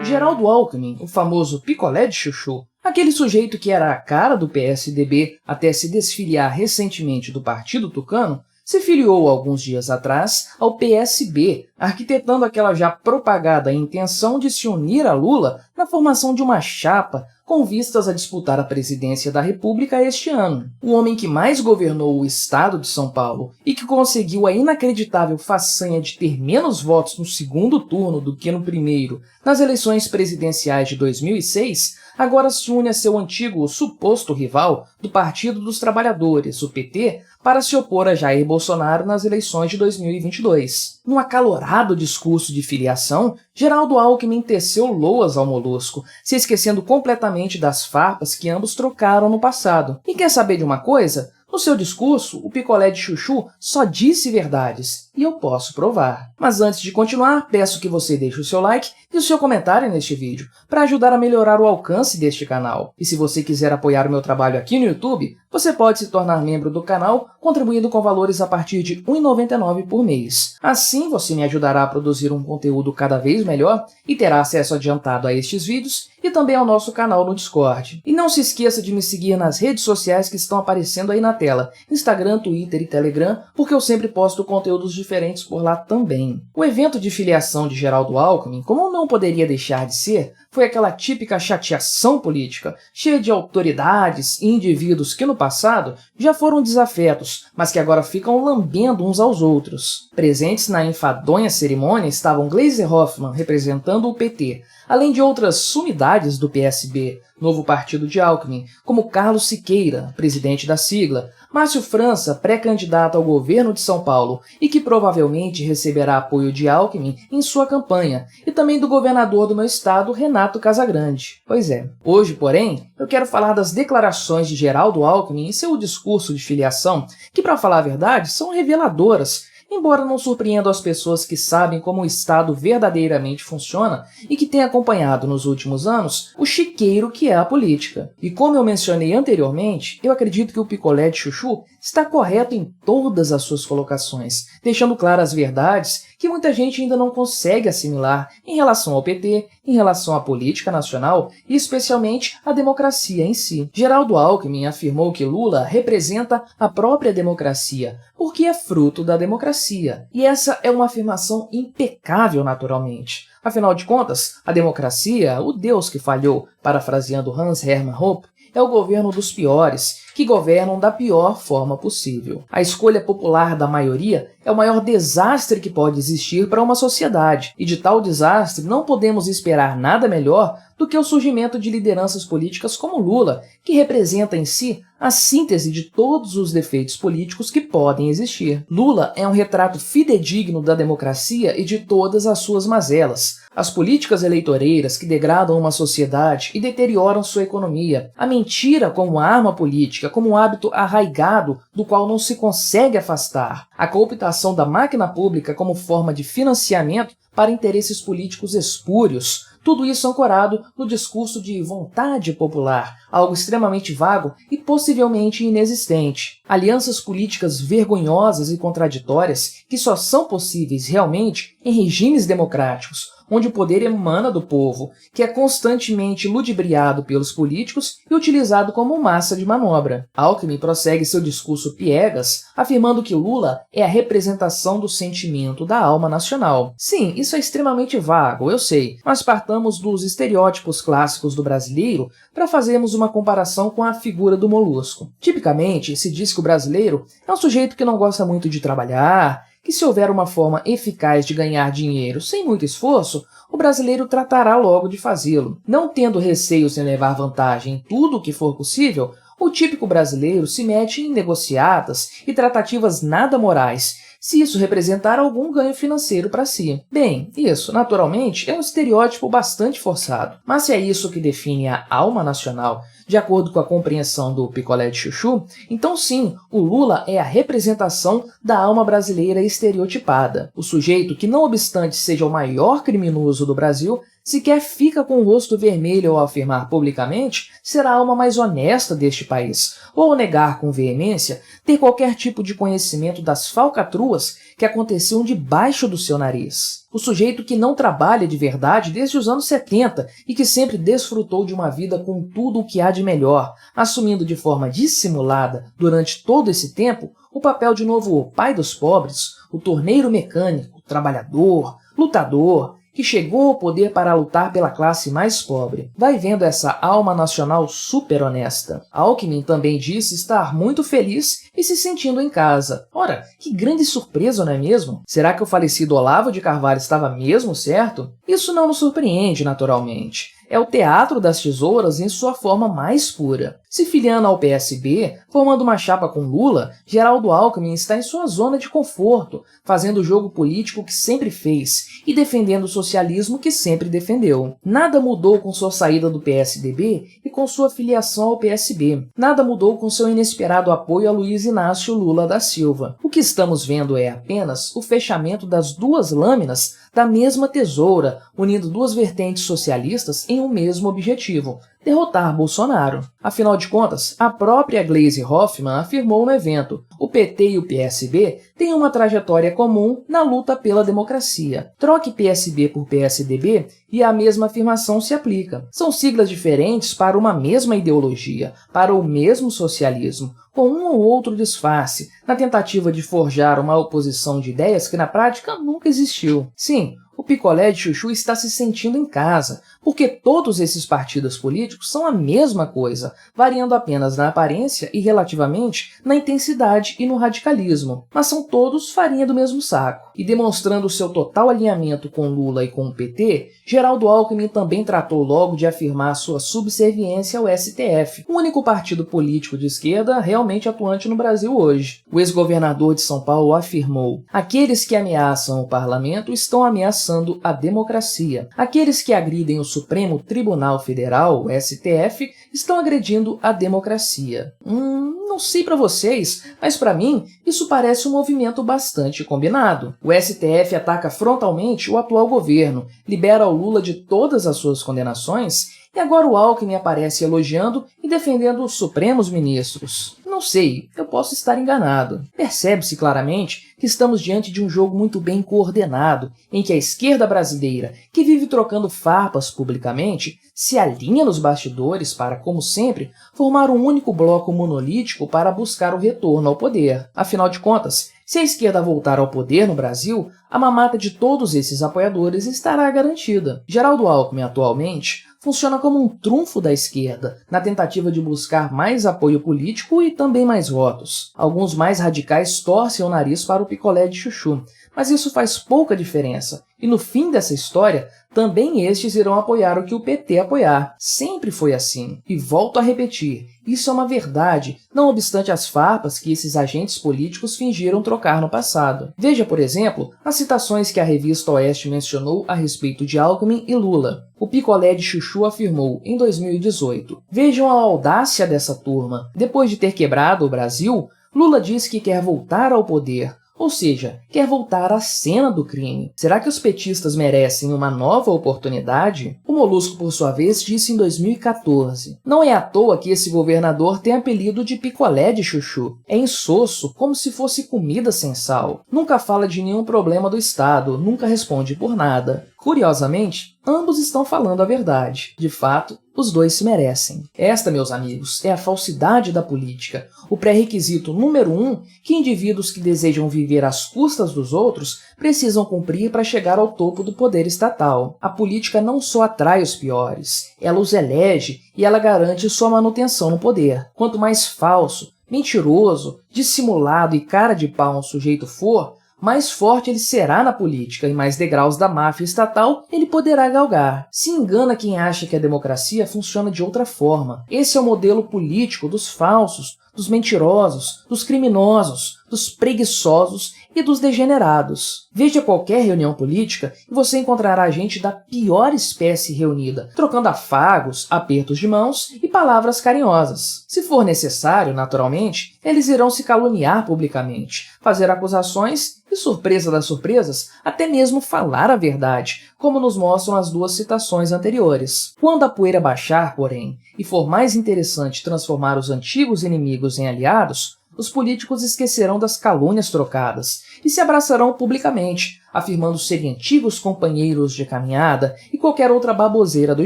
Geraldo Alckmin, o famoso picolé de chuchu, aquele sujeito que era a cara do PSDB até se desfiliar recentemente do Partido Tucano, se filiou alguns dias atrás ao PSB, arquitetando aquela já propagada intenção de se unir a Lula na formação de uma chapa com vistas a disputar a presidência da República este ano. O homem que mais governou o estado de São Paulo e que conseguiu a inacreditável façanha de ter menos votos no segundo turno do que no primeiro nas eleições presidenciais de 2006, agora se une a seu antigo suposto rival do Partido dos Trabalhadores, o PT, para se opor a Jair Bolsonaro nas eleições de 2022. Num acalorado discurso de filiação, Geraldo Alckmin teceu loas ao Molusco, se esquecendo completamente das farpas que ambos trocaram no passado. E quer saber de uma coisa? No seu discurso, o picolé de chuchu só disse verdades, e eu posso provar. Mas antes de continuar, peço que você deixe o seu like e o seu comentário neste vídeo, para ajudar a melhorar o alcance deste canal. E se você quiser apoiar o meu trabalho aqui no YouTube, você pode se tornar membro do canal contribuindo com valores a partir de R$ 1,99 por mês. Assim, você me ajudará a produzir um conteúdo cada vez melhor e terá acesso adiantado a estes vídeos e também ao nosso canal no Discord. E não se esqueça de me seguir nas redes sociais que estão aparecendo aí na tela, Instagram, Twitter e Telegram, porque eu sempre posto conteúdos diferentes por lá também. O evento de filiação de Geraldo Alckmin, como não poderia deixar de ser, foi aquela típica chateação política, cheia de autoridades e indivíduos que no passado já foram desafetos, mas que agora ficam lambendo uns aos outros. Presentes na enfadonha cerimônia estavam Gleisi Hoffmann, representando o PT, além de outras sumidades do PSB, novo partido de Alckmin, como Carlos Siqueira, presidente da sigla, Márcio França, pré-candidato ao governo de São Paulo e que provavelmente receberá apoio de Alckmin em sua campanha, e também do governador do meu estado, Renato Casagrande. Pois é. Hoje, porém, eu quero falar das declarações de Geraldo Alckmin em seu discurso de filiação, que, para falar a verdade, são reveladoras, embora não surpreendam as pessoas que sabem como o Estado verdadeiramente funciona e que têm acompanhado nos últimos anos o chiqueiro que é a política. E como eu mencionei anteriormente, eu acredito que o picolé de chuchu está correto em todas as suas colocações, deixando claras as verdades que muita gente ainda não consegue assimilar em relação ao PT, em relação à política nacional e especialmente à democracia em si. Geraldo Alckmin afirmou que Lula representa a própria democracia, porque é fruto da democracia. E essa é uma afirmação impecável naturalmente. Afinal de contas, a democracia, o Deus que falhou, parafraseando Hans Hermann Hoppe, é o governo dos piores, que governam da pior forma possível. A escolha popular da maioria é o maior desastre que pode existir para uma sociedade, e de tal desastre não podemos esperar nada melhor do que o surgimento de lideranças políticas como Lula, que representa em si a síntese de todos os defeitos políticos que podem existir. Lula é um retrato fidedigno da democracia e de todas as suas mazelas. As políticas eleitoreiras que degradam uma sociedade e deterioram sua economia, a mentira como arma política, como um hábito arraigado do qual não se consegue afastar, a cooptação da máquina pública como forma de financiamento para interesses políticos espúrios, tudo isso ancorado no discurso de vontade popular, algo extremamente vago e possivelmente inexistente. Alianças políticas vergonhosas e contraditórias que só são possíveis realmente em regimes democráticos, onde o poder emana do povo, que é constantemente ludibriado pelos políticos e utilizado como massa de manobra. Alckmin prossegue seu discurso piegas, afirmando que Lula é a representação do sentimento da alma nacional. Sim, isso é extremamente vago, eu sei, mas partamos dos estereótipos clássicos do brasileiro para fazermos uma comparação com a figura do Molusco. Tipicamente, se diz que o brasileiro é um sujeito que não gosta muito de trabalhar, que se houver uma forma eficaz de ganhar dinheiro sem muito esforço, o brasileiro tratará logo de fazê-lo. Não tendo receios em levar vantagem em tudo o que for possível, o típico brasileiro se mete em negociatas e tratativas nada morais, se isso representar algum ganho financeiro para si. Bem, isso, naturalmente, é um estereótipo bastante forçado. Mas se é isso que define a alma nacional, de acordo com a compreensão do picolé de chuchu, então sim, o Lula é a representação da alma brasileira estereotipada. O sujeito que, não obstante seja o maior criminoso do Brasil, Se quer fica com o rosto vermelho ao afirmar publicamente ser a alma mais honesta deste país, ou ao negar com veemência ter qualquer tipo de conhecimento das falcatruas que aconteciam debaixo do seu nariz. O sujeito que não trabalha de verdade desde os anos 70 e que sempre desfrutou de uma vida com tudo o que há de melhor, assumindo de forma dissimulada, durante todo esse tempo, o papel de novo pai dos pobres, o torneiro mecânico, trabalhador, lutador, que chegou ao poder para lutar pela classe mais pobre. Vai vendo essa alma nacional super honesta. Alckmin também disse estar muito feliz e se sentindo em casa. Ora, que grande surpresa, não é mesmo? Será que o falecido Olavo de Carvalho estava mesmo certo? Isso não nos surpreende, naturalmente. É o teatro das tesouras em sua forma mais pura. Se filiando ao PSB, formando uma chapa com Lula, Geraldo Alckmin está em sua zona de conforto, fazendo o jogo político que sempre fez e defendendo o socialismo que sempre defendeu. Nada mudou com sua saída do PSDB e com sua filiação ao PSB. Nada mudou com seu inesperado apoio a Luiz Inácio Lula da Silva. O que estamos vendo é apenas o fechamento das duas lâminas da mesma tesoura, unindo duas vertentes socialistas em um mesmo objetivo: derrotar Bolsonaro. Afinal de contas, a própria Gleisi Hoffmann afirmou no evento: o PT e o PSB têm uma trajetória comum na luta pela democracia. Troque PSB por PSDB e a mesma afirmação se aplica. São siglas diferentes para uma mesma ideologia, para o mesmo socialismo, com um ou outro disfarce, na tentativa de forjar uma oposição de ideias que na prática nunca existiu. Sim, o picolé de chuchu está se sentindo em casa, porque todos esses partidos políticos são a mesma coisa, variando apenas na aparência e relativamente na intensidade e no radicalismo, mas são todos farinha do mesmo saco. E demonstrando seu total alinhamento com Lula e com o PT, Geraldo Alckmin também tratou logo de afirmar sua subserviência ao STF, o único partido político de esquerda realmente atuante no Brasil hoje. O ex-governador de São Paulo afirmou: aqueles que ameaçam o parlamento estão ameaçando a democracia. Aqueles que agridem o Supremo Tribunal Federal, o STF, estão agredindo a democracia. Não sei para vocês, mas para mim isso parece um movimento bastante combinado. O STF ataca frontalmente o atual governo, libera o Lula de todas as suas condenações e agora o Alckmin aparece elogiando e defendendo os Supremos Ministros. Não sei, eu posso estar enganado. Percebe-se claramente que estamos diante de um jogo muito bem coordenado, em que a esquerda brasileira, que vive trocando farpas publicamente, se alinha nos bastidores para, como sempre, formar um único bloco monolítico para buscar o retorno ao poder. Afinal de contas, se a esquerda voltar ao poder no Brasil, a mamata de todos esses apoiadores estará garantida. Geraldo Alckmin, atualmente, funciona como um trunfo da esquerda, na tentativa de buscar mais apoio político e também mais votos. Alguns mais radicais torcem o nariz para o picolé de chuchu, mas isso faz pouca diferença. E no fim dessa história, também estes irão apoiar o que o PT apoiar. Sempre foi assim. E volto a repetir, isso é uma verdade, não obstante as farpas que esses agentes políticos fingiram trocar no passado. Veja, por exemplo, as citações que a revista Oeste mencionou a respeito de Alckmin e Lula. O picolé de chuchu afirmou, em 2018, vejam a audácia dessa turma. Depois de ter quebrado o Brasil, Lula diz que quer voltar ao poder. Ou seja, quer voltar à cena do crime. Será que os petistas merecem uma nova oportunidade? O Molusco, por sua vez, disse em 2014. Não é à toa que esse governador tem apelido de picolé de chuchu. É insosso, como se fosse comida sem sal. Nunca fala de nenhum problema do Estado, nunca responde por nada. Curiosamente, ambos estão falando a verdade. De fato, os dois se merecem. Esta, meus amigos, é a falsidade da política, o pré-requisito número 1 que indivíduos que desejam viver às custas dos outros precisam cumprir para chegar ao topo do poder estatal. A política não só atrai os piores, ela os elege e ela garante sua manutenção no poder. Quanto mais falso, mentiroso, dissimulado e cara de pau um sujeito for, mais forte ele será na política e mais degraus da máfia estatal ele poderá galgar. Se engana quem acha que a democracia funciona de outra forma. Esse é o modelo político dos falsos, dos mentirosos, dos criminosos, dos preguiçosos e dos degenerados. Veja qualquer reunião política e você encontrará gente da pior espécie reunida, trocando afagos, apertos de mãos e palavras carinhosas. Se for necessário, naturalmente, eles irão se caluniar publicamente, fazer acusações e, surpresa das surpresas, até mesmo falar a verdade, como nos mostram as duas citações anteriores. Quando a poeira baixar, porém, e for mais interessante transformar os antigos inimigos em aliados, os políticos esquecerão das calúnias trocadas e se abraçarão publicamente, afirmando serem antigos companheiros de caminhada e qualquer outra baboseira do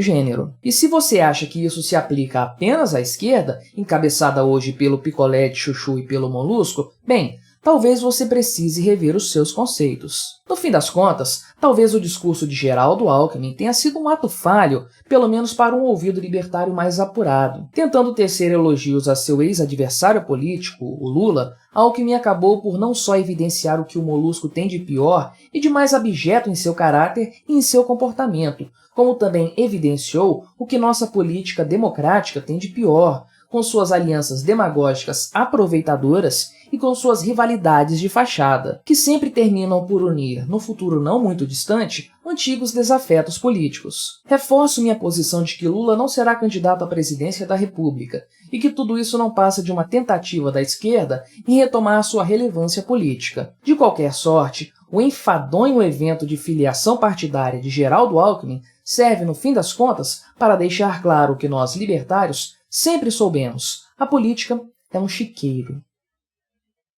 gênero. E se você acha que isso se aplica apenas à esquerda, encabeçada hoje pelo picolé de chuchu e pelo molusco, bem, talvez você precise rever os seus conceitos. No fim das contas, talvez o discurso de Geraldo Alckmin tenha sido um ato falho, pelo menos para um ouvido libertário mais apurado. Tentando tecer elogios a seu ex-adversário político, o Lula, Alckmin acabou por não só evidenciar o que o molusco tem de pior e de mais abjeto em seu caráter e em seu comportamento, como também evidenciou o que nossa política democrática tem de pior, com suas alianças demagógicas aproveitadoras e com suas rivalidades de fachada, que sempre terminam por unir, no futuro não muito distante, antigos desafetos políticos. Reforço minha posição de que Lula não será candidato à presidência da República e que tudo isso não passa de uma tentativa da esquerda em retomar sua relevância política. De qualquer sorte, o enfadonho evento de filiação partidária de Geraldo Alckmin serve, no fim das contas, para deixar claro que nós, libertários, sempre soubemos: a política é um chiqueiro.